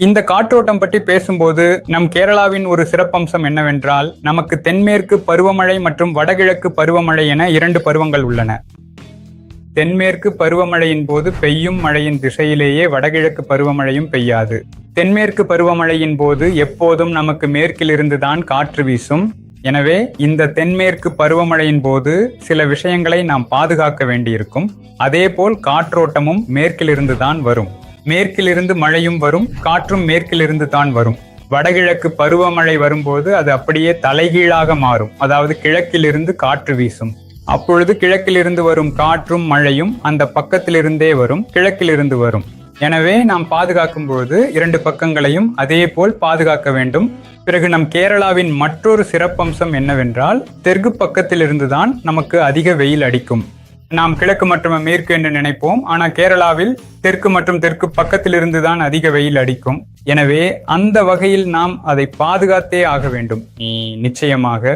இந்த காற்றோட்டம் பற்றி பேசும்போது நம் கேரளாவின் ஒரு சிறப்பம்சம் என்னவென்றால், நமக்கு தென்மேற்கு பருவமழை மற்றும் வடகிழக்கு பருவமழை என 2 பருவங்கள் உள்ளன. தென்மேற்கு பருவமழையின் போது பெய்யும் மழையின் திசையிலேயே வடகிழக்கு பருவமழையும் பெய்யாது. தென்மேற்கு பருவமழையின் போது எப்போதும் நமக்கு மேற்கிலிருந்துதான் காற்று வீசும். எனவே இந்த தென்மேற்கு பருவமழையின் போது சில விஷயங்களை நாம் பாதுகாக்க வேண்டியிருக்கும். அதேபோல் காற்றோட்டமும் மேற்கிலிருந்து தான் வரும். மேற்கிலிருந்து மழையும் வரும், காற்றும் மேற்கிலிருந்து தான் வரும். வடகிழக்கு பருவமழை வரும்போது அது அப்படியே தலைகீழாக மாறும். அதாவது கிழக்கிலிருந்து காற்று வீசும். அப்பொழுது கிழக்கிலிருந்து வரும் காற்றும் மழையும் அந்த பக்கத்திலிருந்தே வரும், கிழக்கிலிருந்து வரும். எனவே நாம் பாதுகாக்கும் பொழுது 2 பக்கங்களையும் அதே போல் பாதுகாக்க வேண்டும். பிறகு நம் கேரளாவின் மற்றொரு சிறப்பம்சம் என்னவென்றால், தெற்கு பக்கத்திலிருந்து தான் நமக்கு அதிக வெயில் அடிக்கும். நாம் கிழக்கு மற்றும் மேற்கு என்று நினைப்போம், ஆனால் கேரளாவில் தெற்கு மற்றும் தெற்கு பக்கத்திலிருந்து தான் அதிக வெயில் அடிக்கும். எனவே அந்த வகையில் நாம் அதை பாதுகாத்தே ஆக வேண்டும். நிச்சயமாக